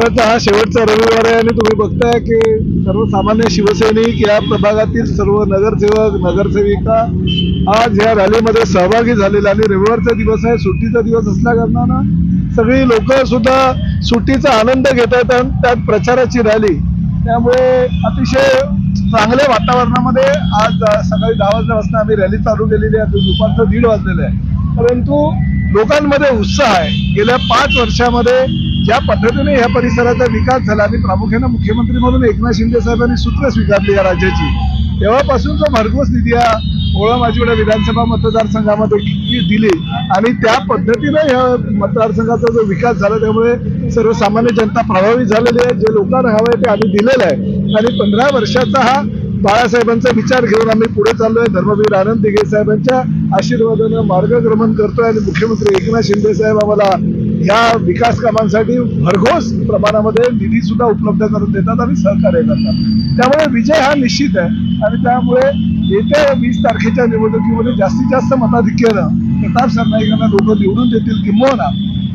वर्षाचा हा शेवटचा रविवार आहे आणि तुम्ही बघताय की सर्वसामान्य शिवसैनिक या प्रभागातील सर्व नगरसेवक नगरसेविका आज या रॅलीमध्ये सहभागी झालेले आणि रविवारचा दिवस आहे, सुट्टीचा दिवस असल्या कारणानं सगळी लोक सुद्धा सुट्टीचा आनंद घेत आहेत आणि त्यात प्रचाराची रॅली, त्यामुळे अतिशय चांगल्या वातावरणामध्ये आज सकाळी 10 वाजल्यापासून आम्ही रॅली चालू केलेली आहे. दुपारचं 1:30 वाजलेलं आहे, परंतु लोकांमध्ये उत्साह आहे. गेल्या 5 वर्षामध्ये ज्या पद्धतीने या परिसराचा विकास झाला आणि प्रामुख्याने मुख्यमंत्री म्हणून एकनाथ शिंदे साहेबांनी सूत्र स्वीकारली या राज्याची, तेव्हापासून जो भरघोस निधी या ओळा-माजिवडा विधानसभा मतदारसंघामध्ये दिली आणि त्या पद्धतीने या मतदारसंघाचा जो विकास झाला त्यामुळे सर्वसामान्य जनता प्रभावित झालेली आहे. जे लोकांना हवं आहे ते आम्ही दिलेलं आहे आणि 15 वर्षाचा हा बाळासाहेबांचा विचार घेऊन आम्ही पुढे चाललोय. धर्मवीर आनंद दिघे साहेबांच्या आशीर्वादानं मार्गक्रमण करतोय आणि मुख्यमंत्री एकनाथ शिंदे साहेब आम्हाला या विकास कामांसाठी भरघोस प्रमाणामध्ये निधी सुद्धा उपलब्ध करून देतात आणि सहकार्य करतात. त्यामुळे विजय हा निश्चित आहे आणि त्यामुळे येत्या 20 तारखेच्या निवडणुकीमध्ये जास्तीत जास्त मताधिक्यानं प्रताप सरनाईकांना लोक निवडून देतील. किंबहुना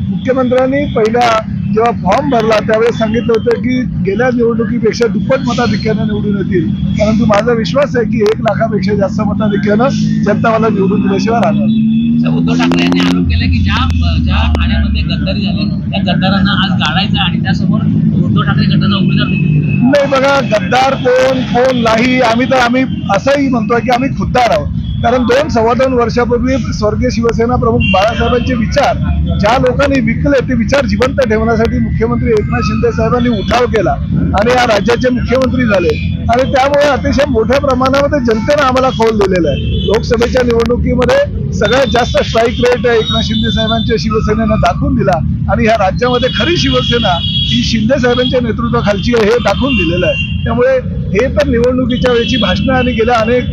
मुख्यमंत्र्यांनी पहिल्या जेव्हा फॉर्म भरला त्यावेळेस सांगितलं होतं की गेल्या निवडणुकीपेक्षा दुप्पट मताधिक्यानं निवडून येतील, परंतु माझा विश्वास आहे की 1 लाखापेक्षा जास्त मताधिक्यानं जनता मला निवडून दिल्याशिवाय राहणार. उद्धव ठाकरे यांनी आरोप केला की ज्या ठाण्यामध्ये गद्दारी झाले त्या गद्दारांना आज गाडायचं आणि त्यासमोर उद्धव ठाकरे गटाचा उमेदवार नाही. बघा, गद्दार कोण नाही, आम्ही असंही म्हणतोय की आम्ही खुद्दार आहोत. कारण 2-2.25 वर्षापूर्वी स्वर्गीय शिवसेना प्रमुख बाळासाहेबांचे विचार ज्या लोकांनी विकले ते विचार जिवंत ठेवण्यासाठी मुख्यमंत्री एकनाथ शिंदे साहेबांनी उठाव केला आणि या राज्याचे मुख्यमंत्री झाले आणि त्यामुळे अतिशय मोठ्या प्रमाणामध्ये जनतेनं आम्हाला कौल दिलेला आहे. लोकसभेच्या निवडणुकीमध्ये सगळ्यात जास्त स्ट्राईक रेट एकनाथ शिंदे साहेबांच्या शिवसेनेनं दाखवून दिला आणि ह्या राज्यामध्ये खरी शिवसेना ही शिंदे साहेबांच्या नेतृत्वाखालची आहे हे दाखवून दिलेलं आहे. त्यामुळे हे तर निवडणुकीच्या वेळची भाषणं आणि गेल्या अनेक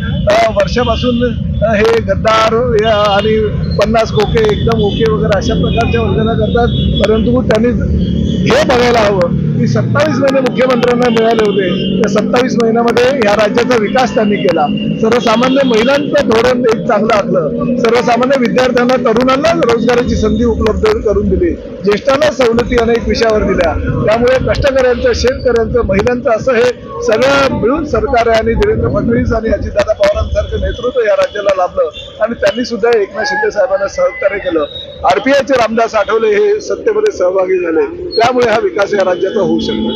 वर्षापासून हे गद्दार आणि 50 खोके एकदम ओके वगैरे अशा प्रकारच्या वंदना करतात, परंतु त्यांनी हे बघायला हवं की 27 महिने मुख्यमंत्र्यांना मिळाले होते. त्या 27 महिन्यामध्ये या राज्याचा विकास त्यांनी केला. सर्वसामान्य महिलांचं धोरण एक चांगलं आखलं, सर्वसामान्य विद्यार्थ्यांना तरुणांना रोजगाराची संधी उपलब्ध करून दिली, ज्येष्ठांना सवलती अनेक विषयावर दिल्या. त्यामुळे कष्टकऱ्यांचं, शेतकऱ्यांचं, महिलांचं असं हे सगळं मिळून सरकार आहे आणि देवेंद्र फडणवीस आणि अजितदादा पवारांसारखं नेतृत्व या राज्याला लाभलं आणि त्यांनी सुद्धा एकनाथ शिंदे साहेबांना सहकार्य केलं. RPIचे रामदास आठवले हे सत्तेमध्ये सहभागी झाले, त्यामुळे हा विकास या राज्याचा होऊ शकतो.